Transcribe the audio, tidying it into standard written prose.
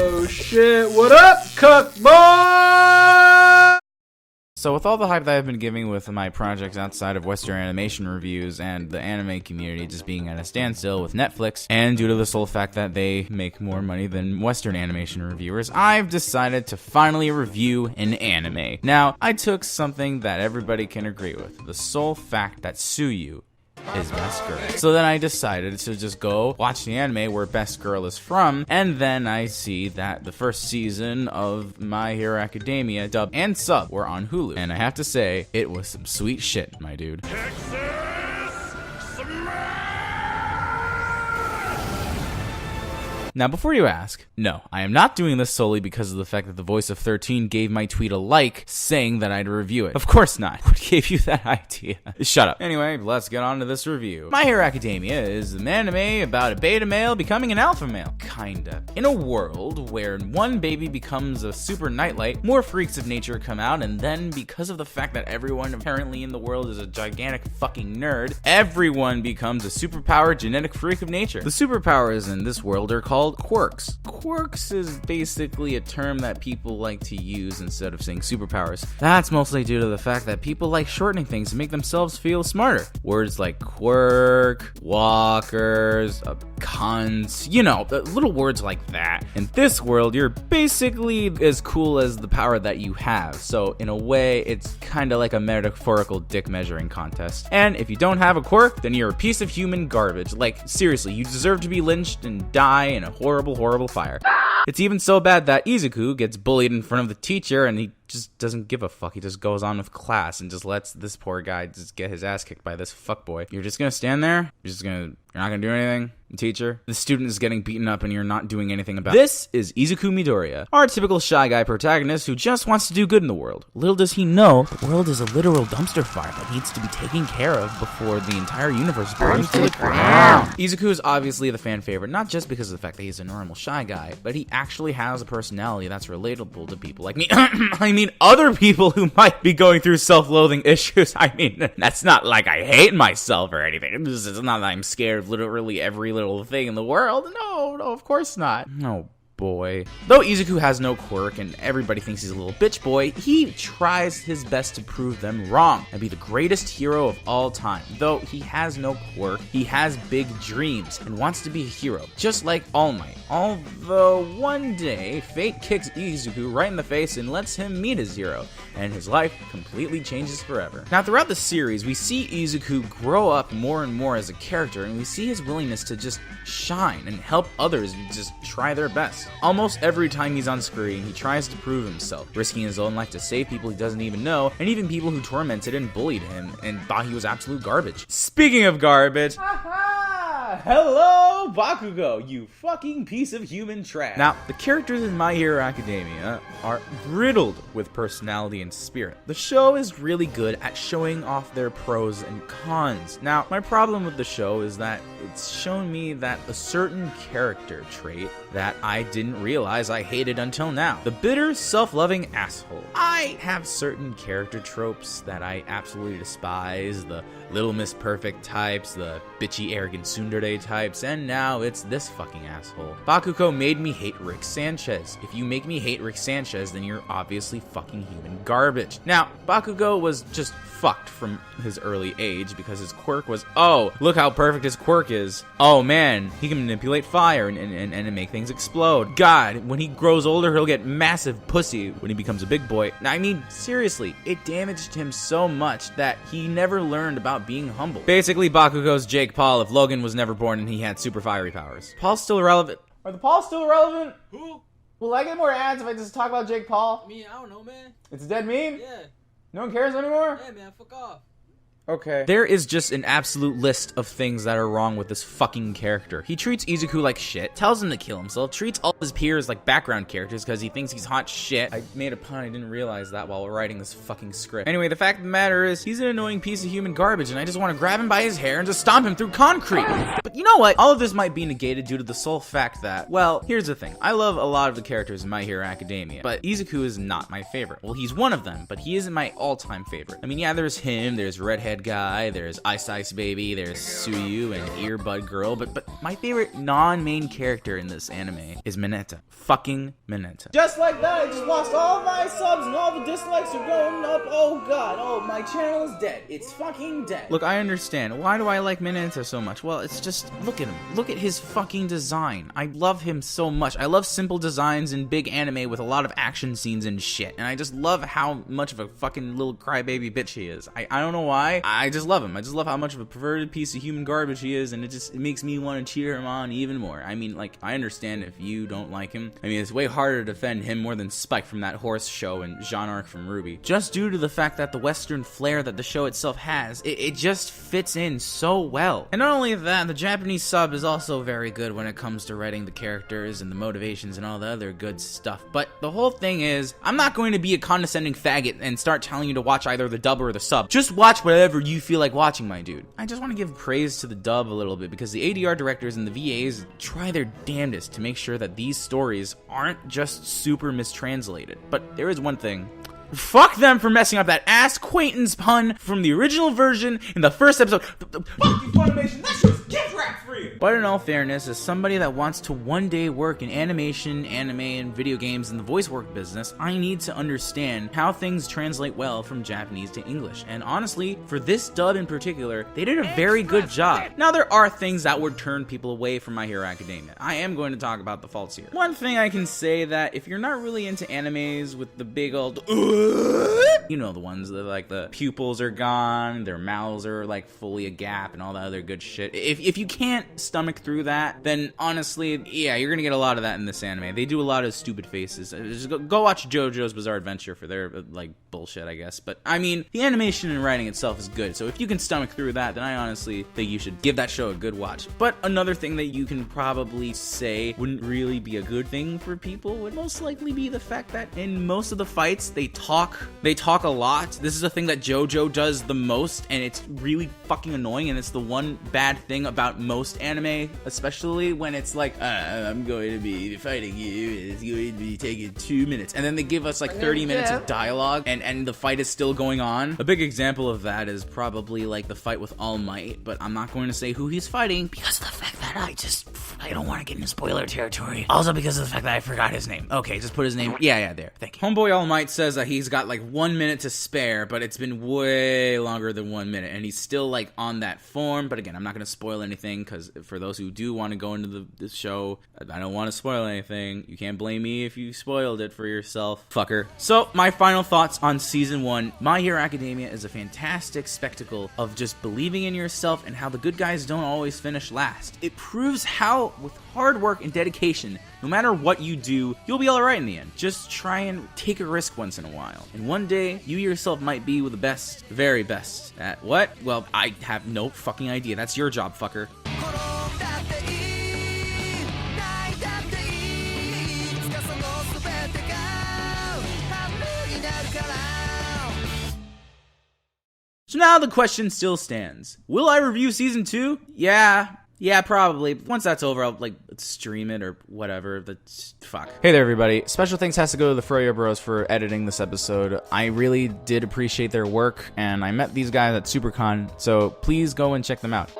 Oh shit, what up, cuck boy? So with all the hype that I've been giving with my projects outside of Western animation reviews and the anime community just being at a standstill with Netflix, and due to the sole fact that they make more money than Western animation reviewers, I've decided to finally review an anime. Now, I took something that everybody can agree with, the sole fact that Suyu is best girl. So then I decided to just go watch the anime where best girl is from, and then I see that the first season of My Hero Academia, dub and sub, were on Hulu. And I have to say, it was some sweet shit, my dude. Now, before you ask, no, I am not doing this solely because of the fact that the voice of 13 gave my tweet a like saying that I'd review it. Of course not. What gave you that idea? Shut up. Anyway, let's get on to this review. My Hero Academia is an anime about a beta male becoming an alpha male. Kinda. In a world where one baby becomes a super nightlight, more freaks of nature come out, and then because of the fact that everyone apparently in the world is a gigantic fucking nerd, everyone becomes a superpowered genetic freak of nature. The superpowers in this world are called quirks. Quirks is basically a term that people like to use instead of saying superpowers. That's mostly due to the fact that people like shortening things to make themselves feel smarter. Words like quirk, walkers, cunts, you know, little words like that. In this world, you're basically as cool as the power that you have. So in a way, it's kind of like a metaphorical dick measuring contest. And if you don't have a quirk, then you're a piece of human garbage. Like, seriously, you deserve to be lynched and die in a horrible, horrible fire. It's even so bad that Izuku gets bullied in front of the teacher and he just doesn't give a fuck. He just goes on with class and just lets this poor guy just get his ass kicked by this fuckboy. You're just gonna stand there? You're not gonna do anything? Teacher? The student is getting beaten up and you're not doing anything about it. This is Izuku Midoriya, our typical shy guy protagonist who just wants to do good in the world. Little does he know, the world is a literal dumpster fire that needs to be taken care of before the entire universe burns to the ground. Izuku is obviously the fan favorite, not just because of the fact that he's a normal shy guy, but he actually has a personality that's relatable to people like me. I mean, other people who might be going through self-loathing issues. I mean, that's not like I hate myself or anything. It's not that I'm scared of literally every little thing in the world. No, of course not. No. Boy. Though Izuku has no quirk and everybody thinks he's a little bitch boy, he tries his best to prove them wrong and be the greatest hero of all time. Though he has no quirk, he has big dreams and wants to be a hero, just like All Might. Although one day, fate kicks Izuku right in the face and lets him meet his hero, and his life completely changes forever. Now, throughout the series, we see Izuku grow up more and more as a character, and we see his willingness to just shine and help others just try their best. Almost every time he's on screen, he tries to prove himself, risking his own life to save people he doesn't even know, and even people who tormented and bullied him and thought he was absolute garbage. Speaking of garbage, hello, Bakugo, you fucking piece of human trash. Now, the characters in My Hero Academia are riddled with personality and spirit. The show is really good at showing off their pros and cons. Now, my problem with the show is that it's shown me that a certain character trait that I didn't realize I hated until now. The bitter, self-loving asshole. I have certain character tropes that I absolutely despise. The Little Miss Perfect types, the bitchy, arrogant tsundere types, and now it's this fucking asshole. Bakugo made me hate Rick Sanchez. If you make me hate Rick Sanchez, then you're obviously fucking human garbage. Now, Bakugo was just fucked from his early age because his quirk was, oh, look how perfect his quirk is. Oh man, he can manipulate fire and make things explode. God, when he grows older, he'll get massive pussy when he becomes a big boy. I mean, seriously, it damaged him so much that he never learned about being humble. Basically, Bakugo's Jake Paul if Logan was never born and he had super fiery powers. Paul's still irrelevant. Are the Pauls still irrelevant? Who? Will I get more ads if I just talk about Jake Paul? I mean, I don't know, man. It's a dead meme? Yeah. No one cares anymore? Yeah, man, fuck off. Okay. There is just an absolute list of things that are wrong with this fucking character. He treats Izuku like shit, tells him to kill himself, treats all his peers like background characters because he thinks he's hot shit. I made a pun, I didn't realize that while writing this fucking script. Anyway, the fact of the matter is, he's an annoying piece of human garbage and I just want to grab him by his hair and just stomp him through concrete. But you know what? All of this might be negated due to the sole fact that, well, here's the thing. I love a lot of the characters in My Hero Academia, but Izuku is not my favorite. Well, he's one of them, but he isn't my all-time favorite. I mean, yeah, there's him, there's redhead Head Guy, there's Ice Ice Baby, there's Suyu and Earbud Girl, but my favorite non-main character in this anime is Mineta. Fucking Mineta. Just like that, I just lost all my subs and all the dislikes are going up. Oh god, oh, my channel is dead. It's fucking dead. Look, I understand. Why do I like Mineta so much? Well, it's just, look at him. Look at his fucking design. I love him so much. I love simple designs in big anime with a lot of action scenes and shit. And I just love how much of a fucking little crybaby bitch he is. I don't know why. I just love him. I just love how much of a perverted piece of human garbage he is, and it makes me want to cheer him on even more. I mean, like, I understand if you don't like him. I mean, it's way harder to defend him more than Spike from that horse show and Jean Arc from Ruby. Just due to the fact that the Western flair that the show itself has, it just fits in so well. And not only that, the Japanese sub is also very good when it comes to writing the characters and the motivations and all the other good stuff. But the whole thing is, I'm not going to be a condescending faggot and start telling you to watch either the dub or the sub. Just watch whatever you feel like watching, my dude. I just want to give praise to the dub a little bit because the ADR directors and the VAs try their damnedest to make sure that these stories aren't just super mistranslated. But there is one thing. Fuck them for messing up that ass Quaintance pun from the original version in the first episode. Fuck you, Funimation. That shit's gift wrap for you. But in all fairness, as somebody that wants to one day work in animation, anime, and video games in the voice work business, I need to understand how things translate well from Japanese to English. And honestly, for this dub in particular, they did a very good job. Now, there are things that would turn people away from My Hero Academia. I am going to talk about the faults here. One thing I can say that if you're not really into animes with the big old you know, the ones that like the pupils are gone, their mouths are like fully agape and all that other good shit. If you can't stomach through that, then honestly, yeah, you're gonna get a lot of that in this anime. They do a lot of stupid faces. Just go watch JoJo's Bizarre Adventure for their like bullshit, I guess. But I mean, the animation and writing itself is good. So if you can stomach through that, then I honestly think you should give that show a good watch. But another thing that you can probably say wouldn't really be a good thing for people would most likely be the fact that in most of the fights, they talk a lot. This is a thing that JoJo does the most, and it's really fucking annoying, and it's the one bad thing about most anime, especially when it's like, I'm going to be fighting you, it's going to be taking 2 minutes, and then they give us like 30 minutes of dialogue, and the fight is still going on. A big example of that is probably like the fight with All Might, but I'm not going to say who he's fighting because of the fact that I don't want to get into spoiler territory. Also because of the fact that I forgot his name. Okay, just put his name. Yeah, there. Thank you. Homeboy All Might says that he's got like 1 minute to spare, but it's been way longer than 1 minute, and he's still like on that form. But again, I'm not going to spoil anything because for those who do want to go into the show, I don't want to spoil anything. You can't blame me if you spoiled it for yourself, fucker. So my final thoughts on season 1. My Hero Academia is a fantastic spectacle of just believing in yourself and how the good guys don't always finish last. It proves how, with hard work and dedication, no matter what you do, you'll be alright in the end. Just try and take a risk once in a while. And one day, you yourself might be with the best, very best. At what? Well, I have no fucking idea. That's your job, fucker. So now the question still stands. Will I review season 2? Yeah, probably. Once that's over, I'll like stream it or whatever. That's fuck. Hey there, everybody. Special thanks has to go to the Froyo Bros for editing this episode. I really did appreciate their work, and I met these guys at SuperCon, so please go and check them out.